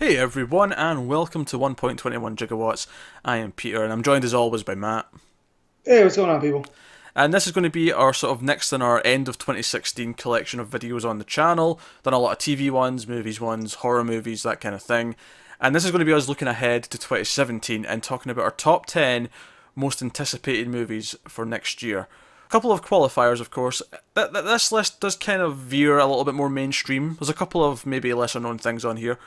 Hey everyone, and welcome to 1.21 Gigawatts. I am Peter, and I'm joined as always by Matt. Hey, what's going on, people? And this is going to be our sort of next in our end of 2016 collection of videos on the channel. Done a lot of TV ones, movies ones, horror movies, that kind of thing. And this is going to be us looking ahead to 2017 and talking about our top 10 most anticipated movies for next year. A couple of qualifiers, of course. This list does kind of veer a little bit more mainstream. There's a couple of maybe lesser known things on here.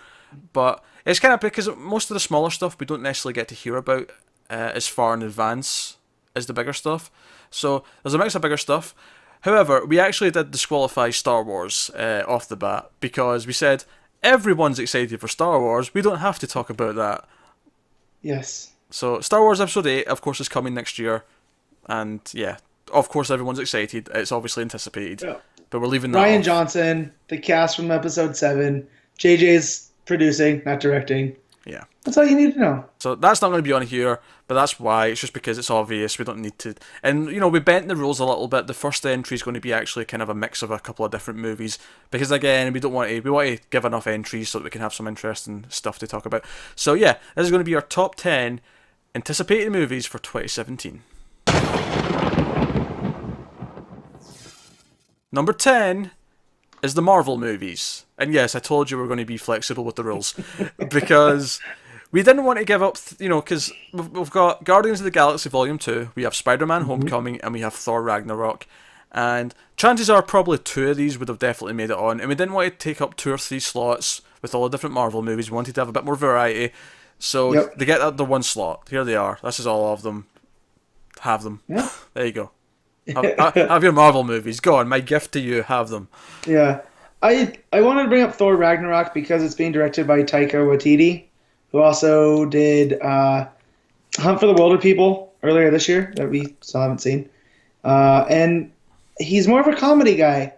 But it's kind of because most of the smaller stuff we don't necessarily get to hear about as far in advance as the bigger stuff. So there's a mix of bigger stuff. However, we actually did disqualify Star Wars off the bat because we said everyone's excited for Star Wars. We don't have to talk about that. Yes. So Star Wars Episode 8, of course, is coming next year. And yeah, of course everyone's excited. It's obviously anticipated. Yeah. But we're leaving that Ryan off. Johnson, the cast from episode 7. JJ's producing, not directing. Yeah. That's all you need to know. So that's not going to be on here, but that's why. It's just because it's obvious. We don't need to. And, you know, we bent the rules a little bit. The first entry is going to be actually kind of a mix of a couple of different movies. Because, again, we want to give enough entries so that we can have some interesting stuff to talk about. So, yeah, this is going to be our top 10 anticipated movies for 2017. Number 10 is the Marvel movies. And yes, I told you we were going to be flexible with the rules. Because we didn't want to give up, because we've got Guardians of the Galaxy Volume 2, we have Spider-Man Homecoming, and we have Thor Ragnarok. And chances are probably 2 of these would have definitely made it on. And we didn't want to take up 2 or 3 slots with all the different Marvel movies. We wanted to have a bit more variety. So they get the 1 slot. Here they are. This is all of them. Have them. Yeah. There you go. Have your Marvel movies. Go on, my gift to you. Have them. Yeah. I wanted to bring up Thor Ragnarok because it's being directed by Taika Waititi, who also did Hunt for the Wilder People earlier this year that we still haven't seen. And he's more of a comedy guy.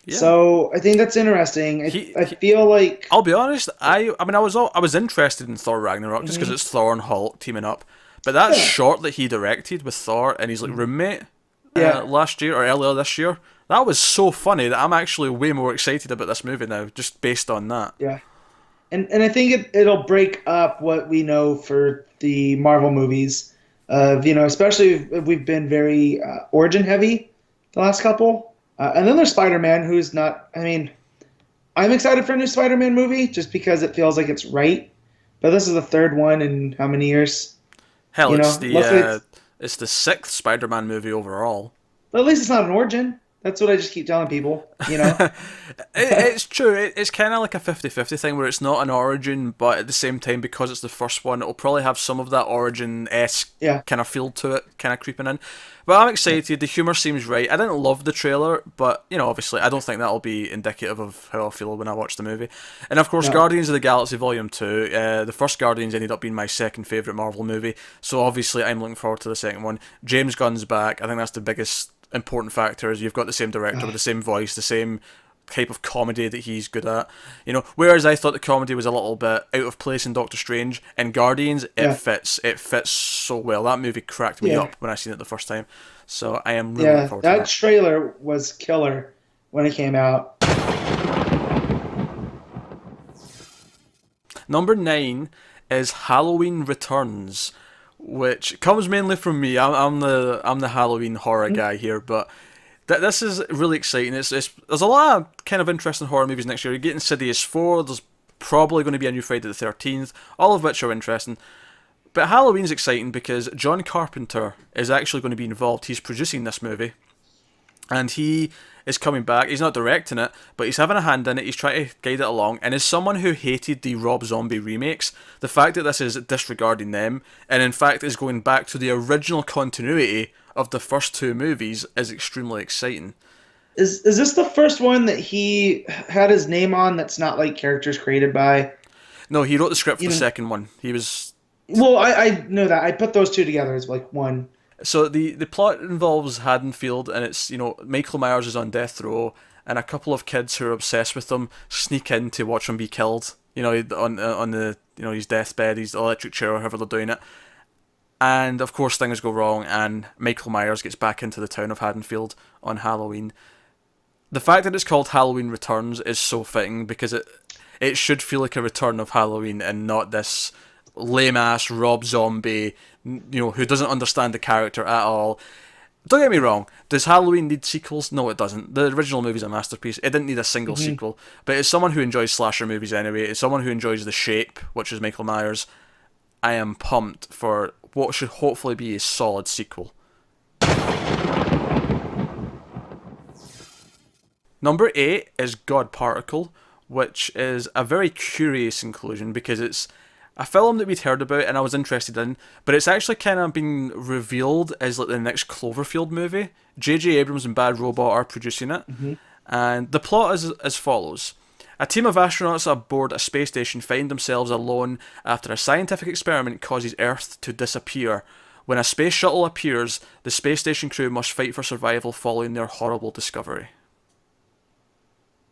Yeah. So I think that's interesting. I feel like I'll be honest. I was interested in Thor Ragnarok just because it's Thor and Hulk teaming up. But that short that he directed with Thor and his roommate last year or earlier this year, that was so funny that I'm actually way more excited about this movie now, just based on that. Yeah, and I think it'll break up what we know for the Marvel movies. Especially if we've been very origin heavy the last couple. And then there's Spider-Man, who's not. I mean, I'm excited for a new Spider-Man movie just because it feels like it's right. But this is the 3rd one in how many years? Hell, it's the 6th Spider-Man movie overall. But at least it's not an origin. That's what I just keep telling people, It's true. It's kind of like a 50-50 thing where it's not an origin, but at the same time, because it's the first one, it'll probably have some of that origin-esque kind of feel to it, kind of creeping in. But I'm excited. The humour seems right. I didn't love the trailer, but, obviously, I don't think that'll be indicative of how I'll feel when I watch the movie. And, of course, Guardians of the Galaxy Volume 2. The first Guardians ended up being my second favourite Marvel movie, so obviously I'm looking forward to the second one. James Gunn's back. I think that's the biggest important factor is you've got the same director with the same voice, the same type of comedy that he's good at. Whereas I thought the comedy was a little bit out of place in Doctor Strange, in Guardians it fits so well. That movie cracked me up when I seen it the first time. So I am really looking forward to that. That trailer was killer when it came out. Number 9 is Halloween Returns, which comes mainly from me. I'm the Halloween horror guy here, but this is really exciting. There's a lot of kind of interesting horror movies next year. You're getting Insidious 4. There's probably going to be a new Friday the 13th, all of which are interesting. But Halloween's exciting because John Carpenter is actually going to be involved. He's producing this movie, and he is coming back. He's not directing it, but he's having a hand in it. He's trying to guide it along. And as someone who hated the Rob Zombie remakes, the fact that this is disregarding them, and in fact is going back to the original continuity of the first 2 movies, is extremely exciting. Is this the first one that he had his name on that's not like characters created by? No, he wrote the script for the second one. He was... Well, I know that. I put those 2 together as like one. So the plot involves Haddonfield, and it's, Michael Myers is on death row, and a couple of kids who are obsessed with him sneak in to watch him be killed. On the his deathbed, his electric chair, or however they're doing it. And of course things go wrong, and Michael Myers gets back into the town of Haddonfield on Halloween. The fact that it's called Halloween Returns is so fitting because It should feel like a return of Halloween and not this lame ass Rob Zombie, who doesn't understand the character at all. Don't get me wrong, does Halloween need sequels? No, it doesn't. The original movie's a masterpiece. It didn't need a single sequel. But as someone who enjoys slasher movies anyway, as someone who enjoys The Shape, which is Michael Myers, I am pumped for what should hopefully be a solid sequel. Number 8 is God Particle, which is a very curious inclusion because it's a film that we'd heard about and I was interested in, but it's actually kind of been revealed as like the next Cloverfield movie. J.J. Abrams and Bad Robot are producing it, and the plot is as follows. A team of astronauts aboard a space station find themselves alone after a scientific experiment causes Earth to disappear. When a space shuttle appears, the space station crew must fight for survival following their horrible discovery.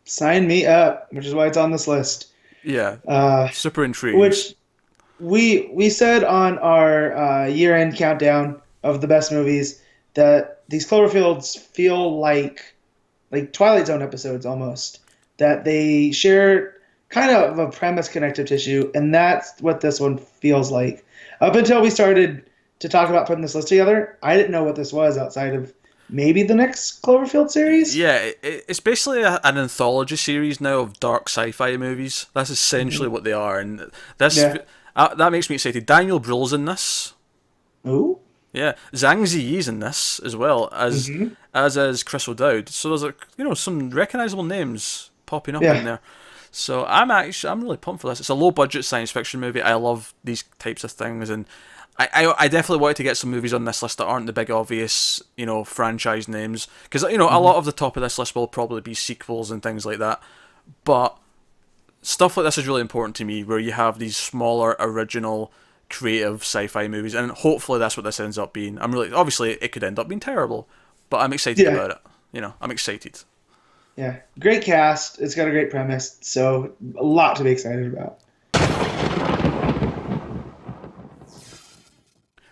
Sign me up, which is why it's on this list. Yeah, super intrigued. Which we said on our year-end countdown of the best movies that these Cloverfields feel like Twilight Zone episodes almost. That they share kind of a premise connective tissue, and that's what this one feels like. Up until we started to talk about putting this list together, I didn't know what this was outside of maybe the next Cloverfield series? Yeah, it's basically an anthology series now of dark sci-fi movies. That's essentially what they are, and this that makes me excited. Daniel Bruhl's in this. Ooh. Yeah, Zhang Ziyi's in this as well as is Chris O'Dowd. So there's some recognizable names popping up in there. So I'm really pumped for this. It's a low budget science fiction movie. I love these types of things, and I definitely wanted to get some movies on this list that aren't the big obvious, franchise names. Because, a lot of the top of this list will probably be sequels and things like that. But stuff like this is really important to me, where you have these smaller, original, creative sci-fi movies. And hopefully that's what this ends up being. Obviously, it could end up being terrible. But I'm excited about it. I'm excited. Yeah. Great cast. It's got a great premise. So a lot to be excited about.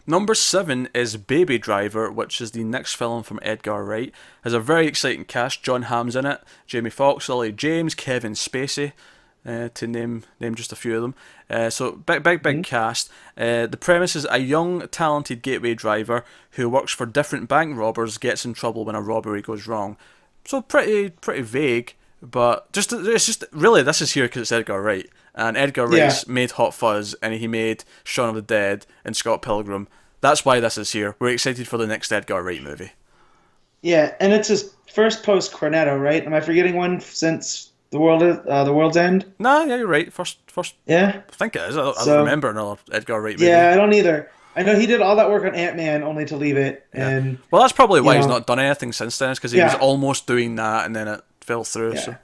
Number 7 is Baby Driver, which is the next film from Edgar Wright. Has a very exciting cast. John Hamm's in it, Jamie Foxx, Lily James, Kevin Spacey, to name just a few of them. So big cast. The premise is a young, talented gateway driver who works for different bank robbers gets in trouble when a robbery goes wrong. So pretty vague, but it's just really this is here because it's Edgar Wright. And Edgar Wright's made Hot Fuzz, and he made Shaun of the Dead and Scott Pilgrim. That's why this is here. We're excited for the next Edgar Wright movie. Yeah, and it's his first post-Cornetto, right? Am I forgetting one since The World's End? Nah, yeah, you're right. First. Yeah? I think it is. I don't remember another Edgar Wright movie. Yeah, I don't either. I know he did all that work on Ant-Man only to leave it. Yeah. And well, that's probably why he's not done anything since then, because he was almost doing that, and then it fell through. Yeah.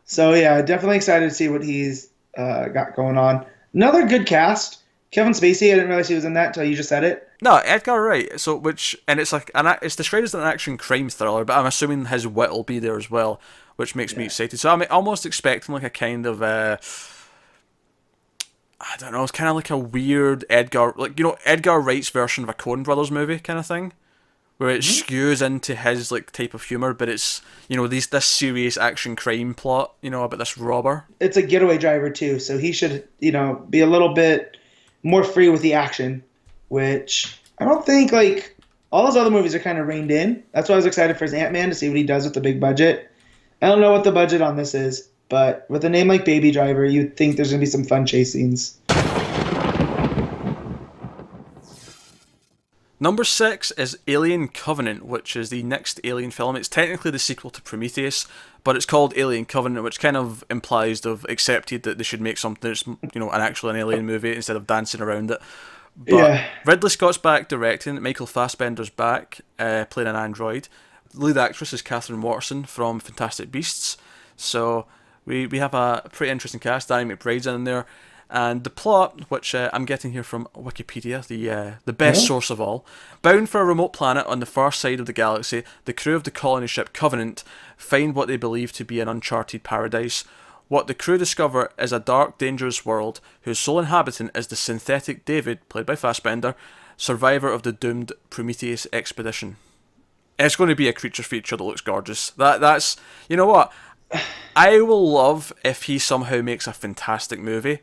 So yeah, definitely excited to see what he's got going on. Another good cast. Kevin Spacey, I didn't realize he was in that until you just said it. No, Edgar Wright. So it's like it's described as an action crime thriller, but I'm assuming his wit will be there as well, which makes me excited. So I'm almost expecting like a kind of I don't know, it's kind of like a weird Edgar Wright's version of a Coen Brothers movie kind of thing, where it skews into his like type of humor, but it's this serious action crime plot, about this robber. It's a getaway driver too, so he should be a little bit more free with the action, which I don't think all those other movies are kind of reined in. That's why I was excited for his Ant-Man to see what he does with the big budget. I don't know what the budget on this is, but with a name like Baby Driver, you'd think there's gonna be some fun chase scenes. Number 6 is Alien Covenant, which is the next Alien film. It's technically the sequel to Prometheus, but it's called Alien Covenant, which kind of implies they've accepted that they should make something that's, an alien movie instead of dancing around it. But Ridley Scott's back directing, Michael Fassbender's back, playing an android. The lead actress is Catherine Watterson from Fantastic Beasts. So we have a pretty interesting cast. Danny McBride's in there. And the plot, which I'm getting here from Wikipedia, the best source of all. Bound for a remote planet on the far side of the galaxy, the crew of the colony ship Covenant find what they believe to be an uncharted paradise. What the crew discover is a dark, dangerous world whose sole inhabitant is the synthetic David, played by Fassbender, survivor of the doomed Prometheus expedition. It's going to be a creature feature that looks gorgeous. That's, you know what? I will love if he somehow makes a fantastic movie,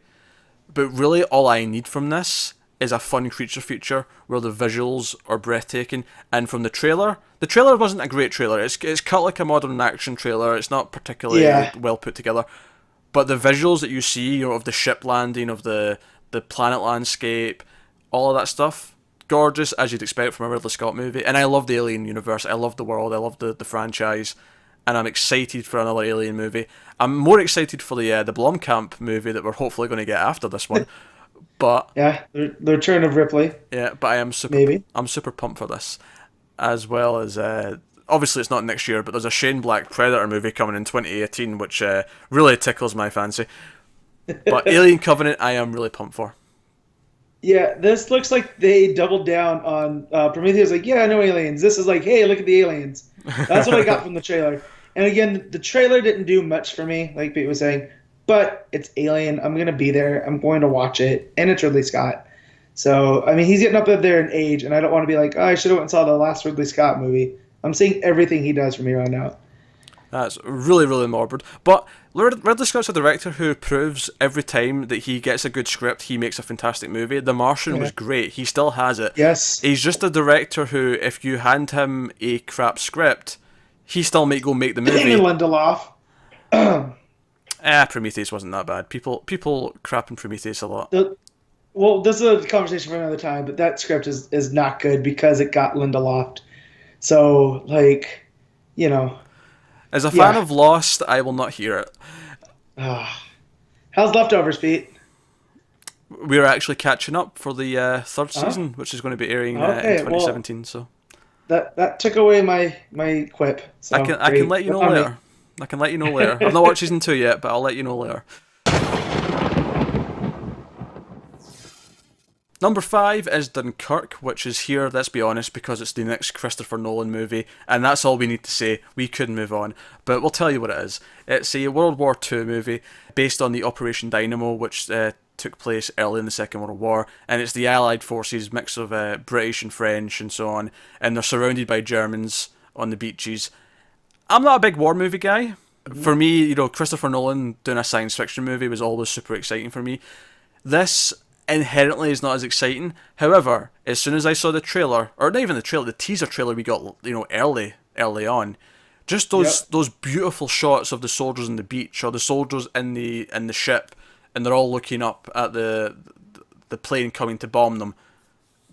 but really all I need from this is a fun creature feature where the visuals are breathtaking. And from the trailer wasn't a great trailer. It's cut like a modern action trailer. It's not particularly well put together. But the visuals that you see, of the ship landing, of the planet landscape, all of that stuff, gorgeous as you'd expect from a Ridley Scott movie. And I love the Alien universe. I love the world. I love the franchise. And I'm excited for another Alien movie. I'm more excited for the Blomkamp movie that we're hopefully going to get after this one. But yeah, the return of Ripley. Yeah, but I'm super pumped for this, as well as obviously it's not next year, but there's a Shane Black Predator movie coming in 2018, which really tickles my fancy. But Alien Covenant, I am really pumped for. Yeah, this looks like they doubled down on Prometheus. Like, yeah, I know aliens. This is like, hey, look at the aliens. That's what I got from the trailer. And again, the trailer didn't do much for me, like Pete was saying. But it's Alien. I'm going to be there. I'm going to watch it. And it's Ridley Scott. So, I mean, he's getting up there in age, and I don't want to be like, oh, I should have went and saw the last Ridley Scott movie. I'm seeing everything he does from here on out. That's really, really morbid. But Ridley Scott's a director who proves every time that he gets a good script, he makes a fantastic movie. The Martian was great. He still has it. Yes. He's just a director who, if you hand him a crap script, he still might go make the movie. Lindelof. Prometheus wasn't that bad. People crap in Prometheus a lot. Well, this is a conversation for another time, but that script is not good because it got Lindelof. So, like, As a fan of Lost, I will not hear it. How's Leftovers, Pete? We're actually catching up for the third season, which is going to be airing in 2017. Well, so that took away my quip. So I can let you know later. I can let you know later. I've not watched season 2 yet, but I'll let you know later. Number 5 is Dunkirk, which is here, let's be honest, because it's the next Christopher Nolan movie, and that's all we need to say. We could move on, but we'll tell you what it is. It's a World War II movie based on the Operation Dynamo, which took place early in the Second World War, and it's the Allied forces, mix of British and French and so on, and they're surrounded by Germans on the beaches. I'm not a big war movie guy. For me, Christopher Nolan doing a science fiction movie was always super exciting for me. This inherently is not as exciting. However, as soon as I saw the trailer, or not even the trailer, the teaser trailer we got, early on, just those beautiful shots of the soldiers on the beach or the soldiers in the ship, and they're all looking up at the plane coming to bomb them.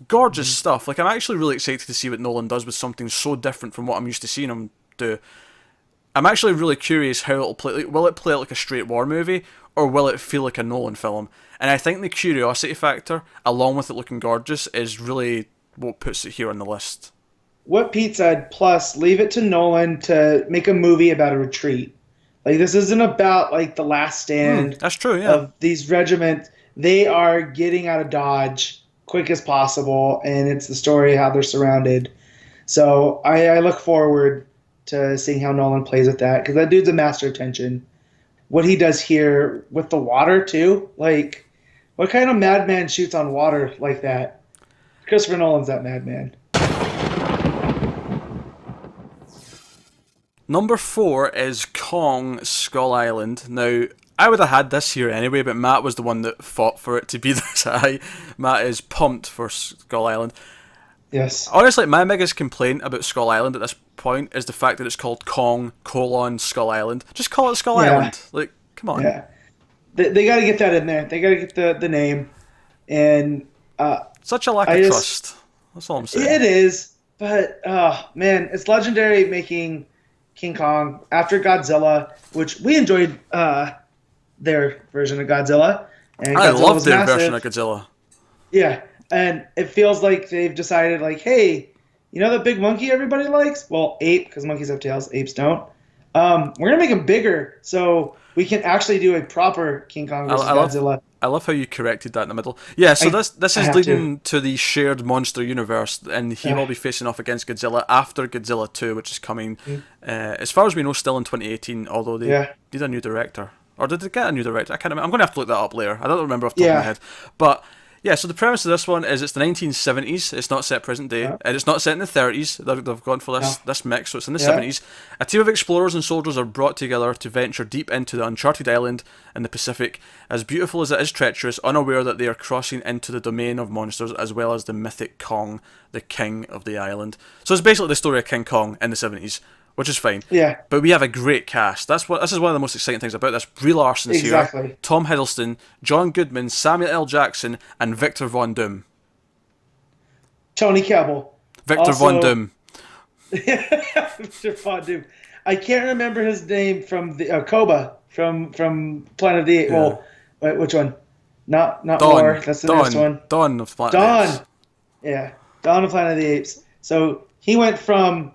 Gorgeous stuff. Like, I'm actually really excited to see what Nolan does with something so different from what I'm used to seeing him do. I'm actually really curious how it'll play. Like, will it play like a straight war movie, or will it feel like a Nolan film? And I think the curiosity factor, along with it looking gorgeous, is really what puts it here on the list. What Pete said, plus leave it to Nolan to make a movie about a retreat. Like, this isn't about, like, the last stand that's true, yeah. of these regiments. They are getting out of Dodge quick as possible, and it's the story of how they're surrounded. So I look forward to seeing how Nolan plays with that, because that dude's a master of tension. What he does here with the water, too, like, what kind of madman shoots on water like that? Christopher Nolan's that madman. Number 4 is Kong Skull Island. Now, I would have had this here anyway, but Matt was the one that fought for it to be this high. Matt is pumped for Skull Island. Yes. Honestly, my biggest complaint about Skull Island at this point is the fact that it's called Kong, Skull Island. Just call it Skull Island. Like, come on. Yeah. They got to get that in there. They got to get the name. And such a lack of trust. That's all I'm saying. It is. But, man, it's legendary making King Kong after Godzilla, which we enjoyed their version of Godzilla. And I love their version of Godzilla. Yeah. And it feels like they've decided, like, hey, you know the big monkey everybody likes? Well, ape, because monkeys have tails, apes don't. We're going to make him bigger so we can actually do a proper King Kong versus Godzilla. I love how you corrected that in the middle. Yeah, so this is leading to the shared monster universe, and he will be facing off against Godzilla after Godzilla 2, which is coming, as far as we know, still in 2018, although they need a new director. Or did they get a new director? I can't remember. I'm going to have to look that up later. I don't remember off the top of my head. But Yeah, so the premise of this one is it's the 1970s. It's not set present day, Yeah. and it's not set in the 30s. They've gone for No. this mix, so it's in the Yeah. 70s. A team of explorers and soldiers are brought together to venture deep into the uncharted island in the Pacific. As beautiful as it is treacherous, unaware that they are crossing into the domain of monsters as well as the mythic Kong, the king of the island. So it's basically the story of King Kong in the 70s, which is fine. Yeah. But we have a great cast. This is one of the most exciting things about this. Brie Larson's Exactly. here, Tom Hiddleston, John Goodman, Samuel L. Jackson, and Victor Von Doom. Tony Kebbell. Victor Von Doom. Victor Von Doom. I can't remember his name from the Koba from Planet of the Apes. Yeah. Well, wait, which one? Not Dawn. Moore. That's the next one. Dawn of Planet of the Apes. Dawn. Yeah, Dawn of Planet of the Apes. So he went from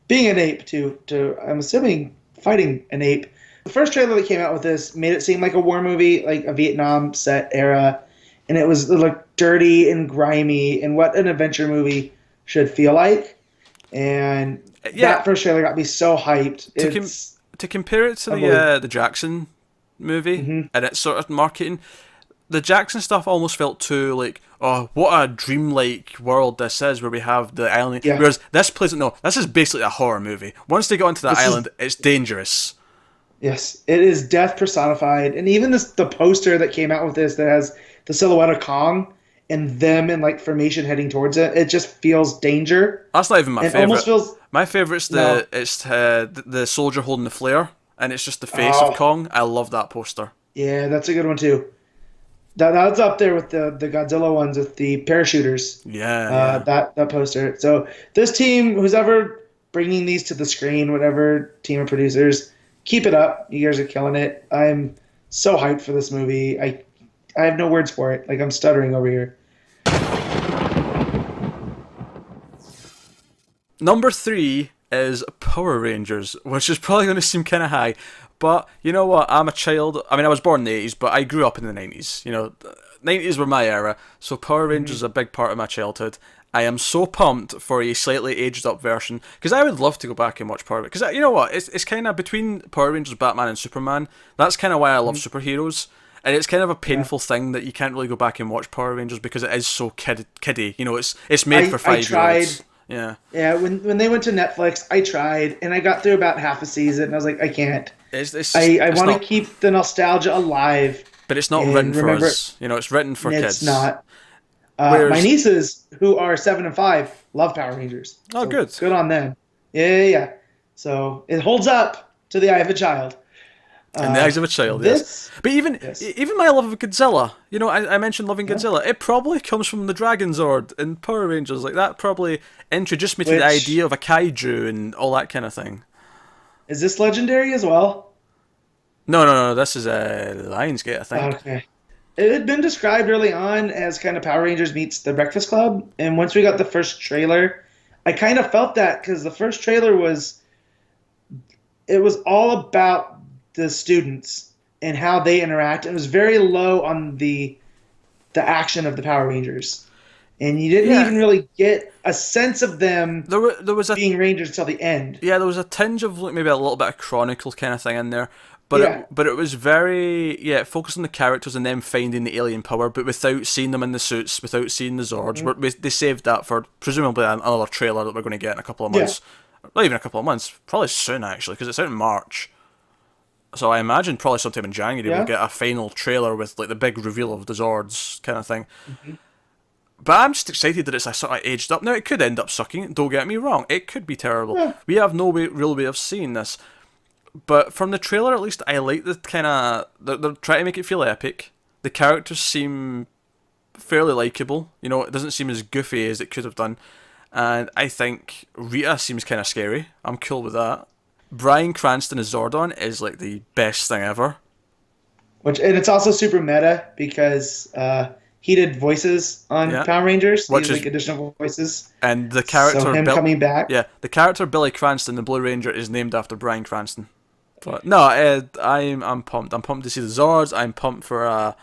being an ape to I'm assuming fighting an ape. The first trailer that came out with this made it seem like a war movie, like a Vietnam set era, and it looked dirty and grimy and what an adventure movie should feel like. And that first trailer got me so hyped. To compare it to the Jackson movie and its sort of marketing, the Jackson stuff almost felt too like, oh, what a dreamlike world this is, where we have the island. Yeah. Whereas this this is basically a horror movie. Once they got into that island, it's dangerous. Yes, it is death personified, and even the poster that came out with this that has the silhouette of Kong and them in like formation heading towards it, it just feels danger. That's not even my favorite. Almost feels. My favorite's the soldier holding the flare, and it's just the face of Kong. I love that poster. Yeah, that's a good one too. That's up there with the Godzilla ones with the parachuters. Yeah. That poster. So this team, who's ever bringing these to the screen, whatever team of producers, keep it up. You guys are killing it. I'm so hyped for this movie. I have no words for it. Like, I'm stuttering over here. Number 3 is Power Rangers, which is probably going to seem kind of high. But you know what? I'm a child. I mean, I was born in the 80s, but I grew up in the 90s. You know, 90s were my era, so Power Rangers is a big part of my childhood. I am so pumped for a slightly aged up version, because I would love to go back and watch Power Rangers. Because you know what? It's kind of between Power Rangers, Batman, and Superman. That's kind of why I love superheroes. And it's kind of a painful thing that you can't really go back and watch Power Rangers because it is so kiddie. You know, it's made for 5-year-olds. Yeah. Yeah, when they went to Netflix, I tried, and I got through about half a season, and I was like, I can't. I want to keep the nostalgia alive. But it's not written for us. You know, it's written for kids. It's not. My nieces, who are 7 and 5, love Power Rangers. Oh, so good. Good on them. Yeah. So it holds up to the eye of a child. In the eyes of a child, yes. But even my love of Godzilla, you know, I mentioned loving Godzilla. It probably comes from the Dragon Zord in Power Rangers. Like, that probably introduced me to the idea of a kaiju and all that kind of thing. Is this legendary as well? No. This is Lionsgate, I think. Okay. It had been described early on as kind of Power Rangers meets The Breakfast Club, and once we got the first trailer, I kind of felt that, because the first trailer was all about the students and how they interact. It was very low on the action of the Power Rangers, and you didn't even really get a sense of them there was being Rangers until the end. Yeah, there was a tinge of maybe a little bit of Chronicle kind of thing in there, but it was very focused on the characters and them finding the alien power, but without seeing them in the suits, without seeing the Zords. They saved that for presumably another trailer that we're going to get in a couple of months. Not even a couple of months, probably soon actually, because it's out in March. So I imagine probably sometime in January we'll get a final trailer with like the big reveal of the Zords kind of thing. But I'm just excited that it's a sort of aged up. Now, it could end up sucking, don't get me wrong. It could be terrible. Yeah. We have no real way of seeing this. But from the trailer, at least, I like the kind of... They're trying to make it feel epic. The characters seem fairly likeable. You know, it doesn't seem as goofy as it could have done. And I think Rita seems kind of scary. I'm cool with that. Bryan Cranston as Zordon is like the best thing ever. And it's also super meta because he did voices on Power Rangers. Which is like additional voices. And the character so him coming back. Yeah, the character Billy Cranston, the Blue Ranger, is named after Bryan Cranston. But no, I'm pumped. I'm pumped to see the Zords. I'm pumped for a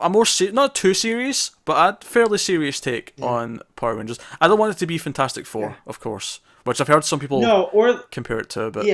more not too serious, but a fairly serious take on Power Rangers. I don't want it to be Fantastic Four, of course. Which I've heard some people compare it to, but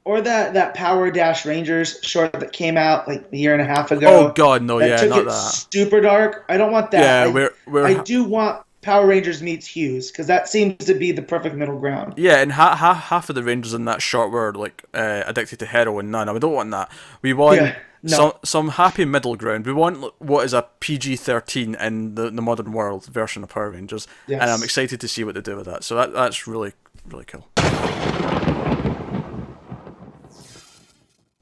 or that Power Dash Rangers short that came out like a year and a half Oh ago God, no, that yeah, took not it that. super dark. I don't want that. Yeah, I do want Power Rangers meets Hughes because that seems to be the perfect middle ground. yeah, and half of the Rangers in that short were like addicted to heroin. No, we don't want that. We want Yeah, no. some happy middle ground. We want what is a PG-13 in the modern world version of Power Rangers, and I'm Yes. excited to see what they do with that. So that's really really cool.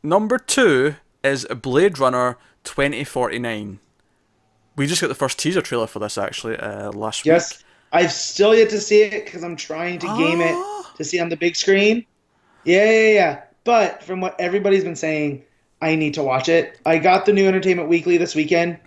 Number 2 is Blade Runner 2049. We just got the first teaser trailer for this actually last week. Yes. I've still yet to see it because I'm trying to game it Ah, to see on the big screen. Yeah. But from what everybody's been saying, I need to watch it. I got the new Entertainment Weekly this weekend,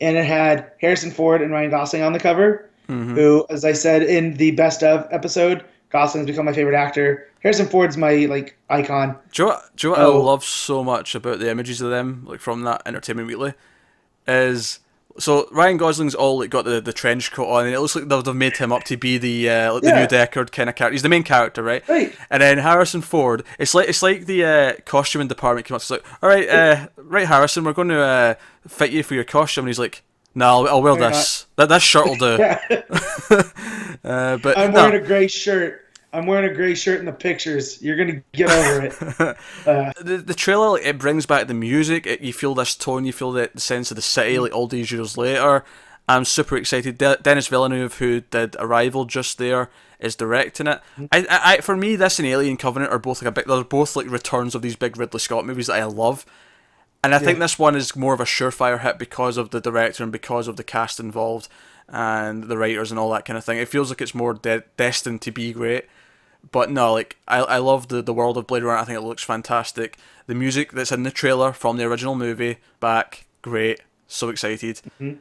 and it had Harrison Ford and Ryan Gosling on the cover, who, as I said in the best of episode, Gosling's become my favorite actor. Harrison Ford's my like icon. do you know what I Oh, love so much about the images of them, like from that Entertainment Weekly, is so Ryan Gosling's all like got the trench coat on, and it looks like they've made him up to be the like the new yeah, Deckard kind of character. He's the main character, right? right. And then Harrison Ford, it's like the costuming department came up. It's like, all right, right, Harrison, we're going to fit you for your costume, and he's like, no, I'll wear They're not. this. That shirt will do. Yeah. But I'm no, wearing a gray shirt. I'm wearing a gray shirt in the pictures. You're gonna get over it. the trailer, like, it brings back the music. You feel this tone, you feel the sense of the city, like all these years later. I'm super excited. Dennis Villeneuve, who did Arrival just there, is directing it. For me, this and Alien Covenant are both like they're both like returns of these big Ridley Scott movies that I love. And I think Yeah. this one is more of a surefire hit because of the director and because of the cast involved and the writers and all that kind of thing. It feels like it's more destined to be great. But no, like I love the world of Blade Runner. I think it looks fantastic. The music that's in the trailer from the original movie back, great. So excited. Mhm.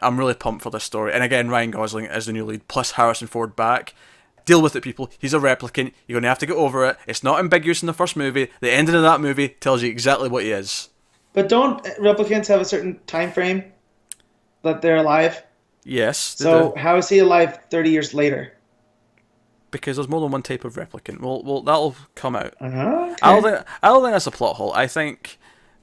I'm really pumped for this story. And again, Ryan Gosling is the new lead, plus Harrison Ford back. Deal with it, people. He's a replicant. You're going to have to get over it. It's not ambiguous in the first movie. The ending of that movie tells you exactly what he is. But don't replicants have a certain time frame that they're alive? Yes, they do. So how is he alive 30 years later? Because there's more than one type of replicant. Well, that'll come out. Okay. I don't think that's a plot hole. I think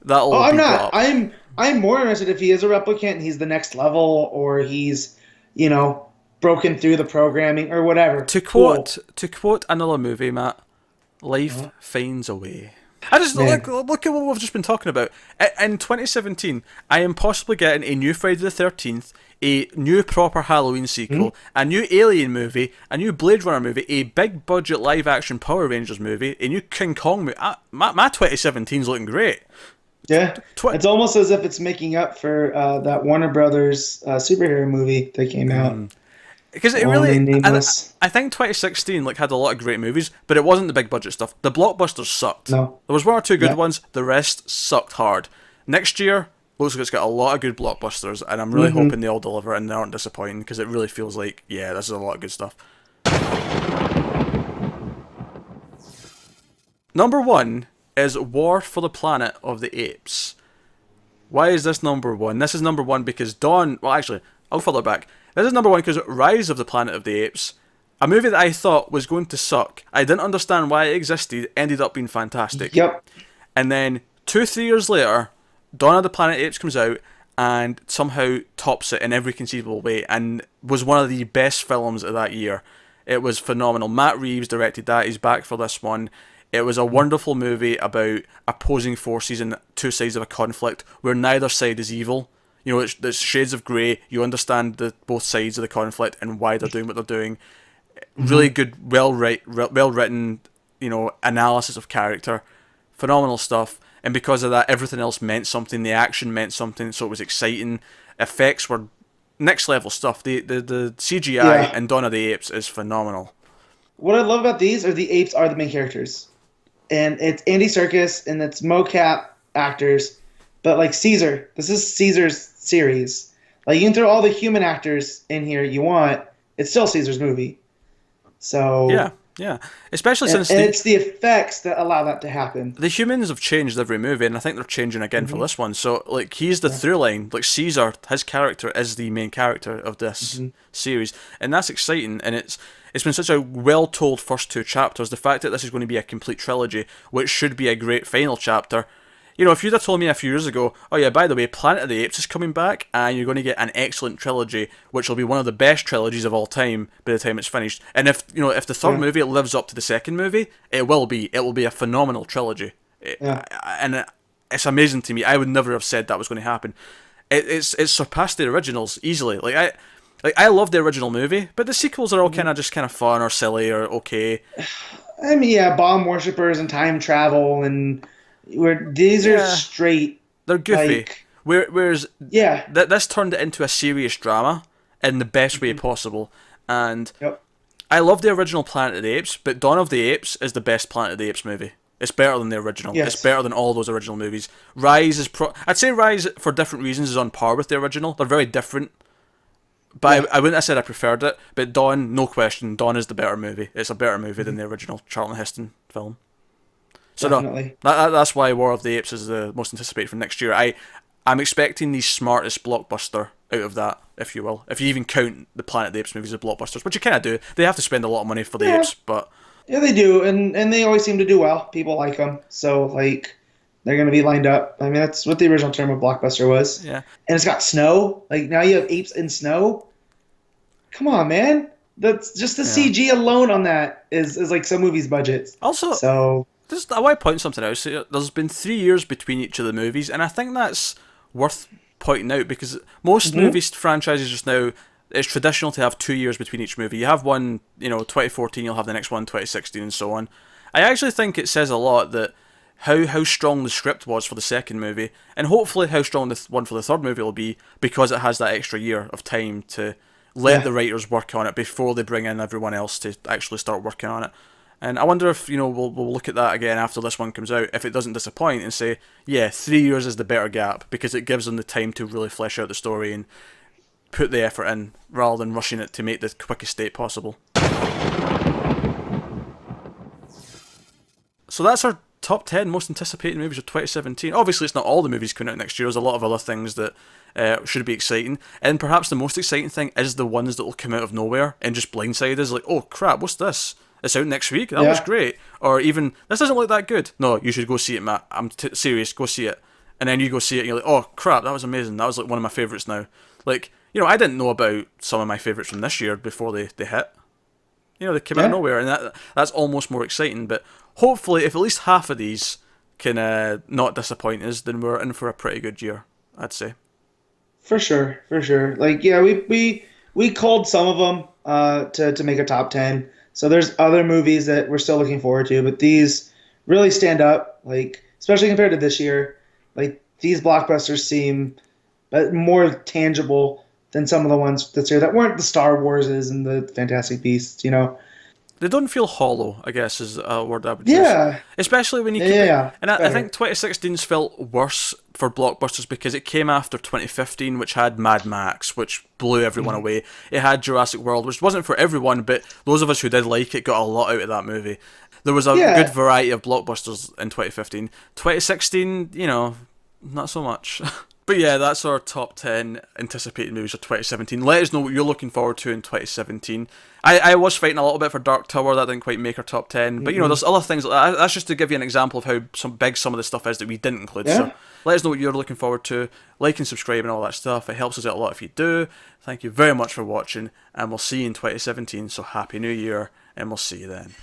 Oh, that'll I'm be brought not. up. I'm more interested if he is a replicant and he's the next level, or he's, you know, broken through the programming or whatever. Cool. To quote another movie, Matt, life finds a way. I just Man. look at what we've just been talking about. In 2017, I am possibly getting a new Friday the 13th, a new proper Halloween sequel, a new Alien movie, a new Blade Runner movie, a big budget live action Power Rangers movie, a new King Kong movie. My 2017's looking great. Yeah. Tw- It's almost as if it's making up for that Warner Brothers superhero movie that came out. Because it Only really, Nameless. I think 2016 like had a lot of great movies, but it wasn't the big budget stuff. The blockbusters sucked. No. There was one or two good Yeah. ones. The rest sucked hard. Next year looks like it's got a lot of good blockbusters, and I'm really hoping they all deliver and they aren't disappointing because it really feels like this is a lot of good stuff. Number 1 is War for the Planet of the Apes. Why is this number 1? This is number 1 because Dawn. Well, actually, I'll further back. This is number 1 because Rise of the Planet of the Apes, a movie that I thought was going to suck. I didn't understand why it existed, ended up being fantastic. Yep. And then 2-3 years later, Dawn of the Planet of the Apes comes out and somehow tops it in every conceivable way and was one of the best films of that year. It was phenomenal. Matt Reeves directed that. He's back for this one. It was a wonderful movie about opposing forces and two sides of a conflict where neither side is evil. You know, it's shades of grey. You understand both sides of the conflict and why they're doing what they're doing. Really good, well written, analysis of character. Phenomenal stuff. And because of that, everything else meant something. The action meant something, so it was exciting. Effects were next level stuff. The CGI Yeah. in Dawn of the Apes is phenomenal. What I love about these are the apes are the main characters. And it's Andy Serkis and it's mocap actors. But like Caesar, this is Caesar's series. Like you can throw all the human actors in here you want. It's still Caesar's movie. So Yeah. Yeah, especially since and it's the effects that allow that to happen. The humans have changed every movie, and I think they're changing again for this one. So, like, he's the through line. Like, Caesar, his character is the main character of this series, and that's exciting. And it's been such a well told first two chapters. The fact that this is going to be a complete trilogy, which should be a great final chapter. You know, if you'd have told me a few years ago, oh yeah, by the way, Planet of the Apes is coming back, and you're going to get an excellent trilogy, which will be one of the best trilogies of all time by the time it's finished. And if the third movie lives up to the second movie, it will be a phenomenal trilogy. And it's amazing to me. I would never have said that was going to happen. It's surpassed the originals easily. I love the original movie, but the sequels are all kind of fun or silly or okay. I mean, yeah, bomb worshippers and time travel and. Where these are straight, they're goofy. Like, whereas this turned it into a serious drama in the best way possible. And I love the original Planet of the Apes, but Dawn of the Apes is the best Planet of the Apes movie. It's better than the original. Yes. It's better than all those original movies. Rise is I'd say Rise for different reasons is on par with the original. They're very different. But I wouldn't have said I preferred it. But Dawn, no question, Dawn is the better movie. It's a better movie than the original Charlton Heston film. So definitely. That's why War of the Apes is the most anticipated for next year. I'm expecting the smartest blockbuster out of that, if you will. If you even count the Planet of the Apes movies as blockbusters, which you kind of do. They have to spend a lot of money for the apes, but... Yeah, they do, and they always seem to do well. People like them, so, like, they're going to be lined up. I mean, that's what the original term of blockbuster was. Yeah. And it's got snow. Like, now you have apes in snow. Come on, man. That's just the CG alone on that is like some movies' budgets. Also... So... I want to point something out. So there's been 3 years between each of the movies, and I think that's worth pointing out because most movies franchises just now, it's traditional to have 2 years between each movie. You have one, 2014, you'll have the next one, 2016, and so on. I actually think it says a lot that how strong the script was for the second movie, and hopefully how strong the one for the third movie will be because it has that extra year of time to let the writers work on it before they bring in everyone else to actually start working on it. And I wonder if, we'll look at that again after this one comes out, if it doesn't disappoint, and say, 3 years is the better gap, because it gives them the time to really flesh out the story and put the effort in, rather than rushing it to make the quickest date possible. So that's our top 10 most anticipated movies of 2017. Obviously, it's not all the movies coming out next year. There's a lot of other things that should be exciting. And perhaps the most exciting thing is the ones that will come out of nowhere and just blindside us, like, oh crap, what's this? It's out next week. That was great. Or even, this doesn't look that good. No, you should go see it, Matt. I'm serious. Go see it. And then you go see it and you're like, oh, crap, that was amazing. That was like one of my favourites now. Like, I didn't know about some of my favourites from this year before they hit. They came out of nowhere. And that's almost more exciting. But hopefully, if at least half of these can not disappoint us, then we're in for a pretty good year, I'd say. For sure. Like, we called some of them to make a top 10. So there's other movies that we're still looking forward to, but these really stand up, like, especially compared to this year. Like, these blockbusters seem more tangible than some of the ones this year that weren't the Star Warses and the Fantastic Beasts, They don't feel hollow, I guess, is a word I would use. Especially when you keep it. And I think 2016's felt worse for blockbusters because it came after 2015, which had Mad Max, which blew everyone away. It had Jurassic World, which wasn't for everyone, but those of us who did like it got a lot out of that movie. There was a good variety of blockbusters in 2015. 2016, not so much. But yeah, that's our top 10 anticipated movies of 2017. Let us know what you're looking forward to in 2017. I was fighting a little bit for Dark Tower, that didn't quite make our top 10. But there's other things like that. That's just to give you an example of how big some of the stuff is that we didn't include. So let us know what you're looking forward to. Like and subscribe and all that stuff. It helps us out a lot if you do. Thank you very much for watching, and we'll see you in 2017. So Happy New Year, and we'll see you then.